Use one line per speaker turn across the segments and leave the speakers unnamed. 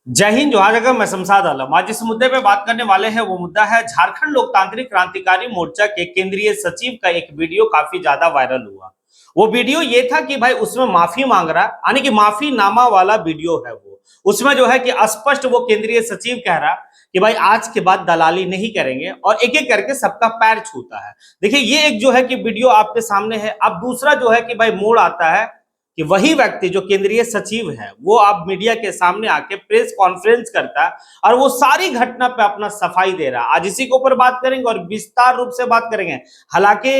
जय हिंद जोहार जगह मैं शमशाद आलम। आज जिस मुद्दे पे बात करने वाले हैं वो मुद्दा है झारखंड लोकतांत्रिक क्रांतिकारी मोर्चा के केंद्रीय सचिव का एक वीडियो काफी ज्यादा वायरल हुआ। वो वीडियो ये था कि भाई उसमें माफी मांग रहा, यानी कि माफी नामा वाला वीडियो है वो। उसमें जो है कि स्पष्ट वो केंद्रीय सचिव कह रहा कि भाई आज के बाद दलाली नहीं करेंगे और एक एक करके सबका पैर छूता है। देखिए ये एक जो है कि वीडियो आपके सामने है। अब दूसरा जो है कि भाई मोड़ आता है कि वही व्यक्ति जो केंद्रीय सचिव है वो आप मीडिया के सामने आके प्रेस कॉन्फ्रेंस करता है और वो सारी घटना पे अपना सफाई दे रहा है। आज इसी के ऊपर बात करेंगे और विस्तार रूप से बात करेंगे। हालांकि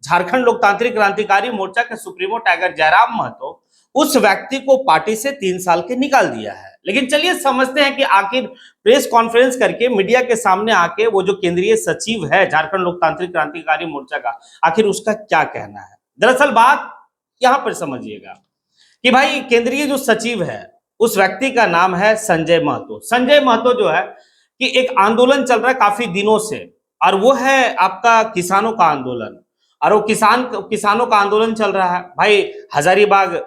झारखंड लोकतांत्रिक क्रांतिकारी मोर्चा के सुप्रीमो टाइगर जयराम महतो उस व्यक्ति को पार्टी से 3 साल के निकाल दिया है, लेकिन चलिए समझते हैं कि आखिर प्रेस कॉन्फ्रेंस करके मीडिया के सामने आके वो जो केंद्रीय सचिव है झारखंड लोकतांत्रिक क्रांतिकारी मोर्चा का, आखिर उसका क्या कहना है। दरअसल बात यहां पर समझिएगा कि भाई केंद्रीय जो सचिव है उस व्यक्ति का नाम है संजय महतो। संजय महतो जो है कि एक आंदोलन चल रहा है काफी दिनों से और वो है आपका किसानों का आंदोलन। और वो किसानों का आंदोलन चल रहा है भाई हजारीबाग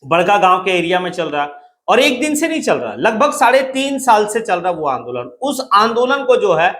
बड़का गांव के एरिया में चल रहा और एक दिन से नहीं चल रहा, लगभग 3.5 साल से चल रहा वो आंदोलन। उस आंदोलन को जो है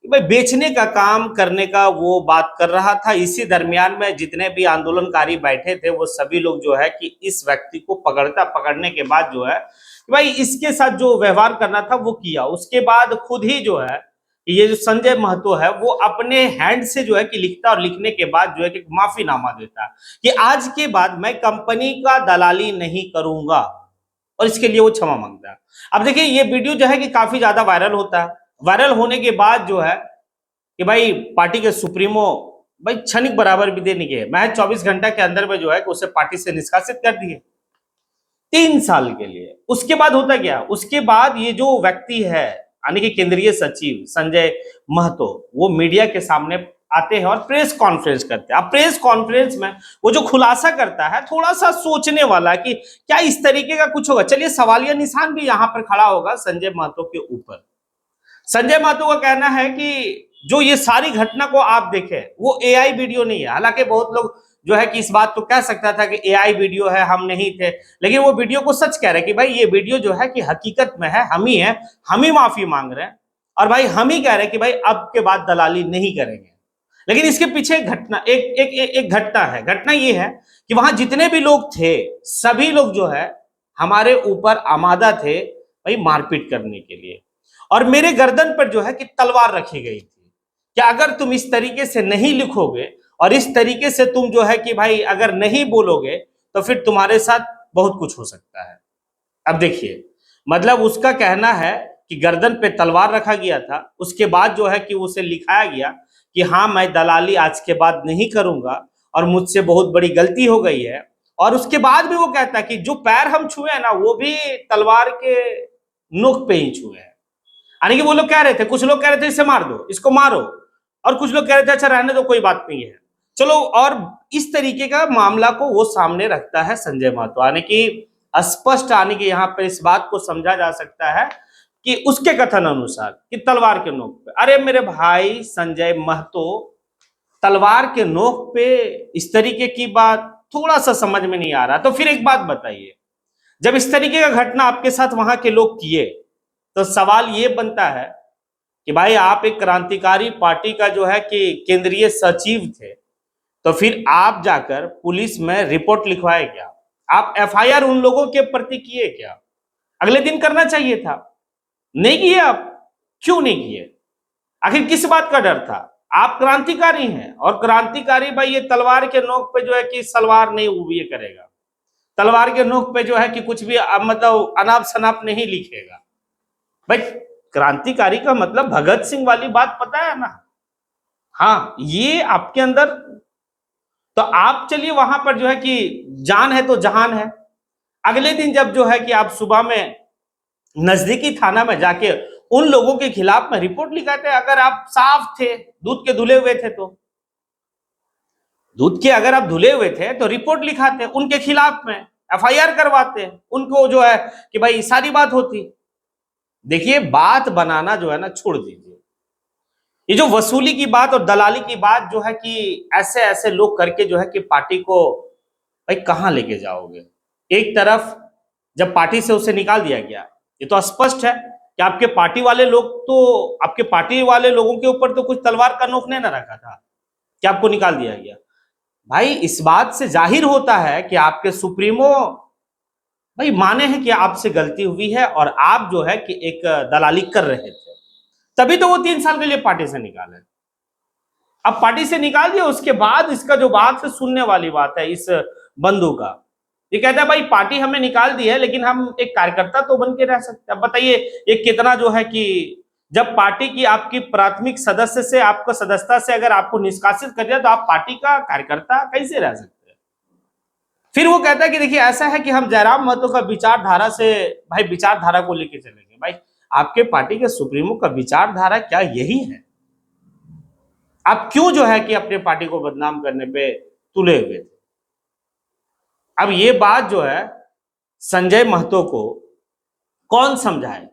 भाई बेचने का काम करने का वो बात कर रहा था। इसी दरमियान में जितने भी आंदोलनकारी बैठे थे वो सभी लोग जो है कि इस व्यक्ति को पकड़ने के बाद जो है कि भाई इसके साथ जो व्यवहार करना था वो किया। उसके बाद खुद ही जो है ये जो संजय महतो है वो अपने हैंड से जो है कि लिखता और लिखने के बाद जो है कि माफीनामा देता कि आज के बाद मैं कंपनी का दलाली नहीं करूंगा और इसके लिए वो क्षमा मांगता है। अब देखिए ये वीडियो जो है कि काफी ज्यादा वायरल होता है। वायरल होने के बाद जो है कि भाई पार्टी के सुप्रीमो भाई क्षणिक बराबर भी देने के मैं 24 घंटा के अंदर में जो है कि उसे पार्टी से निष्कासित कर दिए 3 साल के लिए। उसके बाद होता क्या, उसके बाद ये जो व्यक्ति है यानी कि केंद्रीय सचिव संजय महतो वो मीडिया के सामने आते हैं और प्रेस कॉन्फ्रेंस करते हैं। अब प्रेस कॉन्फ्रेंस में वो जो खुलासा करता है थोड़ा सा सोचने वाला कि क्या इस तरीके का कुछ होगा। चलिए सवालिया निशान भी यहां पर खड़ा होगा संजय महतो के ऊपर। संजय महतो का कहना है कि जो ये सारी घटना को आप देखें वो एआई वीडियो नहीं है। हालांकि बहुत लोग जो है कि इस बात को कह सकता था कि एआई वीडियो है, हम नहीं थे, लेकिन वो वीडियो को सच कह रहे हैं कि भाई ये वीडियो जो है कि हकीकत में है, हम ही माफी मांग रहे हैं और भाई हम ही कह रहे हैं कि भाई अब के बाद दलाली नहीं करेंगे। लेकिन इसके पीछे एक घटना एक घटना है। घटना ये है कि वहां जितने भी लोग थे सभी लोग जो है हमारे ऊपर आमादा थे भाई मारपीट करने के लिए और मेरे गर्दन पर जो है कि तलवार रखी गई थी कि अगर तुम इस तरीके से नहीं लिखोगे और इस तरीके से तुम जो है कि भाई अगर नहीं बोलोगे तो फिर तुम्हारे साथ बहुत कुछ हो सकता है। अब देखिए मतलब उसका कहना है कि गर्दन पे तलवार रखा गया था, उसके बाद जो है कि उसे लिखाया गया कि हाँ मैं दलाली आज के बाद नहीं करूंगा और मुझसे बहुत बड़ी गलती हो गई है। और उसके बाद भी वो कहता है कि जो पैर हम छुए हैं ना वो भी तलवार के नोक पे ही छुए हैं। यानी कि वो लोग कह रहे थे, कुछ लोग कह रहे थे इसे मार दो, इसको मारो, और कुछ लोग कह रहे थे अच्छा रहने दो कोई बात नहीं है चलो। और इस तरीके का मामला को वो सामने रखता है संजय महतो। यानी कि स्पष्ट यानी कि यहाँ पर इस बात को समझा जा सकता है कि उसके कथन अनुसार कि तलवार के नोक पे। अरे मेरे भाई संजय महतो, तलवार के नोक पे इस तरीके की बात थोड़ा सा समझ में नहीं आ रहा। तो फिर एक बात बताइए, जब इस तरीके का घटना आपके साथ वहां के लोग किए तो सवाल ये बनता है कि भाई आप एक क्रांतिकारी पार्टी का जो है कि केंद्रीय सचिव थे, तो फिर आप जाकर पुलिस में रिपोर्ट लिखवाए क्या? आप एफआईआर उन लोगों के प्रति किए क्या? अगले दिन करना चाहिए था, नहीं किए आप। क्यों नहीं किए? आखिर किस बात का डर था? आप क्रांतिकारी हैं और क्रांतिकारी भाई ये तलवार के नोक पे जो है कि सलवार नहीं ये करेगा, तलवार के नोक पे जो है कि कुछ भी मतलब अनाप शनाप नहीं लिखेगा। भाई क्रांतिकारी का मतलब भगत सिंह वाली बात पता है ना? हाँ ये आपके अंदर। तो आप चलिए वहां पर जो है कि जान है तो जहान है। अगले दिन जब जो है कि आप सुबह में नजदीकी थाना में जाके उन लोगों के खिलाफ में रिपोर्ट लिखाते, अगर आप साफ थे, दूध के धुले हुए थे, तो दूध के अगर आप धुले हुए थे तो रिपोर्ट लिखाते उनके खिलाफ में, एफआईआर करवाते, उनको जो है कि भाई सारी बात होती। देखिए बात बनाना जो है ना छोड़ दीजिए। ये जो वसूली की बात और दलाली की बात जो है कि ऐसे ऐसे लोग करके जो है कि पार्टी को भाई कहां लेके जाओगे। एक तरफ जब पार्टी से उसे निकाल दिया गया, ये तो स्पष्ट है कि आपके पार्टी वाले लोग तो, आपके पार्टी वाले लोगों के ऊपर तो कुछ तलवार का नोक नहीं ना रखा था कि आपको निकाल दिया गया। भाई इस बात से जाहिर होता है कि आपके सुप्रीमो भाई माने हैं कि आपसे गलती हुई है और आप जो है कि एक दलाली कर रहे थे, तभी तो वो 3 साल के लिए पार्टी से निकाले। अब पार्टी से निकाल दिया, उसके बाद इसका जो बात है सुनने वाली बात है इस बंधु का, ये कहता है भाई पार्टी हमें निकाल दी है लेकिन हम एक कार्यकर्ता तो बन के रह सकते हैं। अब बताइए ये कितना जो है कि जब पार्टी की आपकी प्राथमिक सदस्य से, आपको सदस्यता से अगर आपको निष्कासित कर दिया तो आप पार्टी का कार्यकर्ता कैसे रह सकते हैं। फिर वो कहता है कि देखिए ऐसा है कि हम जयराम महतो का विचारधारा से, भाई विचारधारा को लेकर चलेंगे। भाई आपके पार्टी के सुप्रीमो का विचारधारा क्या यही है? आप क्यों जो है कि अपने पार्टी को बदनाम करने पे तुले हुए थे? अब ये बात जो है संजय महतो को कौन समझाए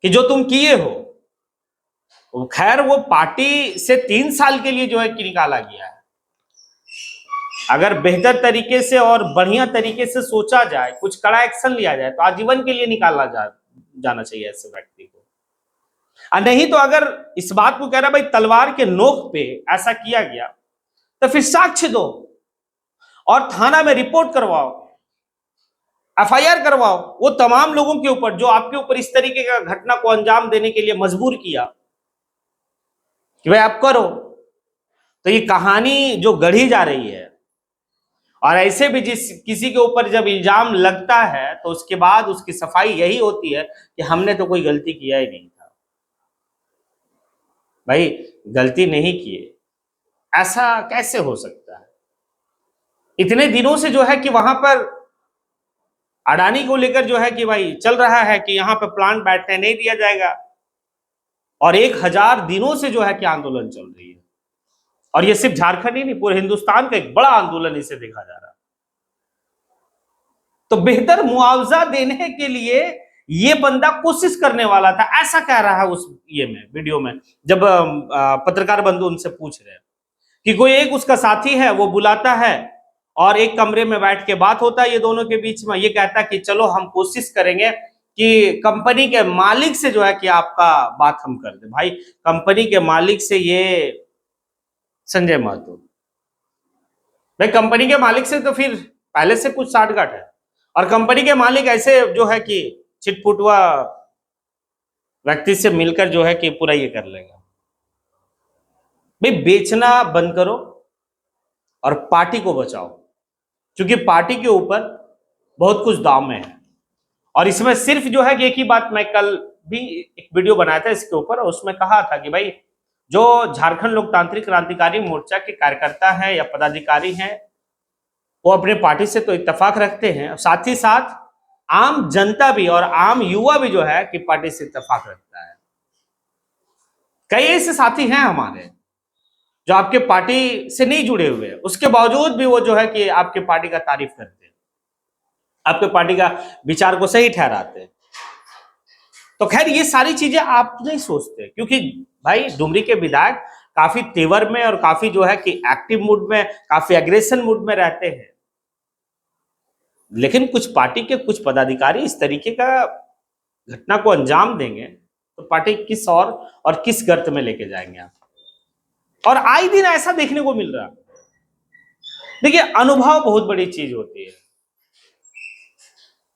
कि जो तुम किए हो, खैर वो पार्टी से 3 साल के लिए जो है कि निकाला गया है। अगर बेहतर तरीके से और बढ़िया तरीके से सोचा जाए, कुछ कड़ा एक्शन लिया जाए तो आजीवन के लिए निकाला जाना चाहिए ऐसे व्यक्ति को। नहीं तो अगर इस बात को कह रहा भाई तलवार के नोक पे ऐसा किया गया तो फिर साक्ष्य दो और थाना में रिपोर्ट करवाओ, एफआईआर करवाओ वो तमाम लोगों के ऊपर जो आपके ऊपर इस तरीके का घटना को अंजाम देने के लिए मजबूर किया कि भाई आप करो। तो ये कहानी जो गढ़ी जा रही है, और ऐसे भी जिस किसी के ऊपर जब इल्जाम लगता है तो उसके बाद उसकी सफाई यही होती है कि हमने तो कोई गलती किया ही नहीं था। भाई गलती नहीं किए, ऐसा कैसे हो सकता है? इतने दिनों से जो है कि वहां पर अडानी को लेकर जो है कि भाई चल रहा है कि यहां पर प्लांट बैठने नहीं दिया जाएगा, और 1000 दिनों से जो है कि आंदोलन चल रही है। और ये सिर्फ झारखंड ही नहीं, पूरे हिंदुस्तान का एक बड़ा आंदोलन इसे देखा जा रहा है। तो बेहतर मुआवजा देने के लिए ये बंदा कोशिश करने वाला था, ऐसा कह रहा है उस ये में वीडियो में, जब पत्रकार बंधु उनसे पूछ रहे हैं कि कोई एक उसका साथी है वो बुलाता है और एक कमरे में बैठ के बात होता है ये दोनों के बीच में। ये कहता है कि चलो हम कोशिश करेंगे कि कंपनी के मालिक से जो है कि आपका बात हम कर दे। भाई कंपनी के मालिक से, ये संजय महतो, भाई कंपनी के मालिक से तो फिर पहले से कुछ साठगांठ है, और कंपनी के मालिक ऐसे जो है कि छिटपुटवा व्यक्ति से मिलकर जो है कि पूरा ये कर लेगा। भाई बेचना बंद करो और पार्टी को बचाओ, क्योंकि पार्टी के ऊपर बहुत कुछ दाव में है। और इसमें सिर्फ जो है कि एक ही बात, मैं कल भी एक वीडियो बनाया था इसके ऊपर, और उसमें कहा था कि भाई जो झारखंड लोकतांत्रिक क्रांतिकारी मोर्चा के कार्यकर्ता हैं या पदाधिकारी हैं वो अपने पार्टी से तो इत्तेफाक रखते हैं, साथ ही साथ आम जनता भी और आम युवा भी जो है कि पार्टी से इत्तेफाक रखता है। कई ऐसे साथी हैं हमारे जो आपके पार्टी से नहीं जुड़े हुए, उसके बावजूद भी वो जो है कि आपके पार्टी का तारीफ करते हैं, आपके पार्टी का विचार को सही ठहराते हैं। तो खैर ये सारी चीजें आप नहीं सोचते, क्योंकि भाई डुमरी के विधायक काफी तेवर में और काफी जो है कि एक्टिव मूड में, काफी एग्रेशन मूड में रहते हैं। लेकिन कुछ पार्टी के कुछ पदाधिकारी इस तरीके का घटना को अंजाम देंगे तो पार्टी किस और किस गर्त में लेके जाएंगे आप। और आए दिन ऐसा देखने को मिल रहा। देखिए अनुभव बहुत बड़ी चीज होती है।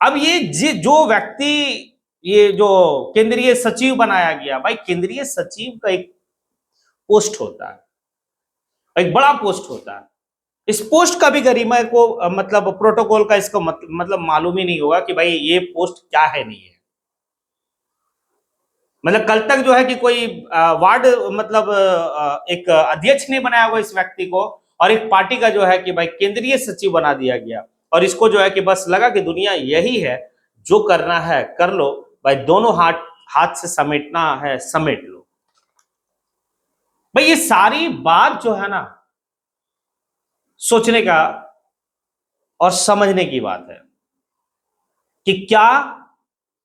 अब ये जो व्यक्ति, ये जो केंद्रीय सचिव बनाया गया, भाई केंद्रीय सचिव का एक पोस्ट होता है, एक बड़ा पोस्ट होता है। इस पोस्ट का भी गरिमा को मतलब प्रोटोकॉल का इसको मतलब मालूम ही नहीं होगा कि भाई ये पोस्ट क्या है नहीं है। मतलब कल तक जो है कि कोई वार्ड मतलब एक अध्यक्ष नहीं बनाया हुआ इस व्यक्ति को, और एक पार्टी का जो है कि भाई केंद्रीय सचिव बना दिया गया, और इसको जो है कि बस लगा कि दुनिया यही है, जो करना है कर लो भाई, दोनों हाथ से समेटना है समेट लो। भाई ये सारी बात जो है ना सोचने का और समझने की बात है कि क्या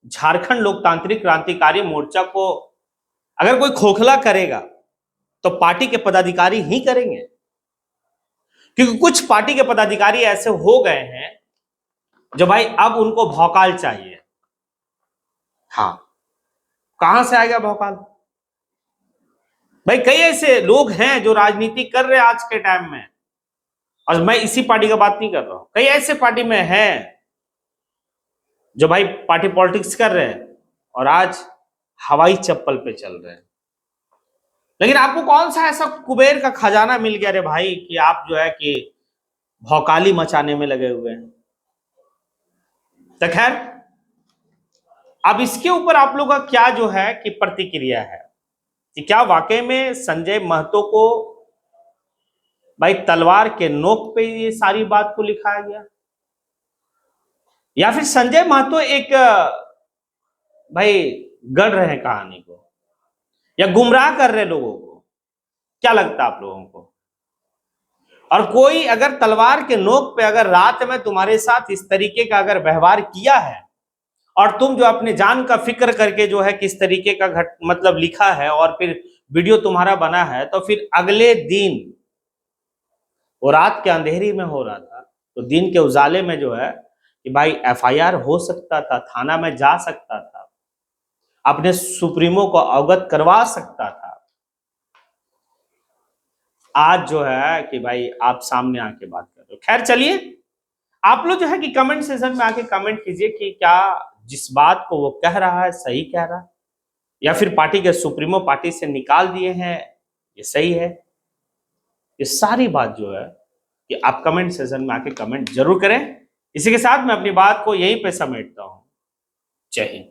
झारखंड लोकतांत्रिक क्रांतिकारी मोर्चा को अगर कोई खोखला करेगा तो पार्टी के पदाधिकारी ही करेंगे। क्योंकि कुछ पार्टी के पदाधिकारी ऐसे हो गए हैं जो भाई अब उनको भौकाल चाहिए, हाँ, कहां से आएगा भौकाल? भाई कई ऐसे लोग हैं जो राजनीति कर रहे हैं आज के टाइम में, और मैं इसी पार्टी का बात नहीं कर रहा हूं, कई ऐसे पार्टी में हैं जो भाई पार्टी पॉलिटिक्स कर रहे हैं और आज हवाई चप्पल पे चल रहे हैं। लेकिन आपको कौन सा ऐसा कुबेर का खजाना मिल गया रे भाई कि आप जो है कि भौकाली मचाने में लगे हुए हैं? तो खैर, अब इसके ऊपर आप लोग का क्या जो है कि प्रतिक्रिया है कि क्या वाकई में संजय महतो को भाई तलवार के नोक पे ये सारी बात को लिखाया गया, या फिर संजय महतो एक भाई गढ़ रहे हैं कहानी को, या गुमराह कर रहे लोगों को? क्या लगता है आप लोगों को? और कोई अगर तलवार के नोक पे अगर रात में तुम्हारे साथ इस तरीके का अगर व्यवहार किया है और तुम जो अपने जान का फिक्र करके जो है किस तरीके का मतलब लिखा है और फिर वीडियो तुम्हारा बना है, तो फिर अगले दिन वो रात के अंधेरी में हो रहा था, तो दिन के उजाले में जो है कि भाई एफआईआर हो सकता था, थाना में जा सकता था, अपने सुप्रीमो को अवगत करवा सकता था। आज जो है कि भाई आप सामने आके बात कर रहे हो। खैर चलिए, आप लोग जो है कि कमेंट सेक्शन में आके कमेंट कीजिए कि क्या जिस बात को वो कह रहा है सही कह रहा है, या फिर पार्टी के सुप्रीमो पार्टी से निकाल दिए हैं ये सही है। ये सारी बात जो है कि आप कमेंट सेक्शन में आके कमेंट जरूर करें। इसी के साथ मैं अपनी बात को यहीं पे समेटता हूं। जय हिंद।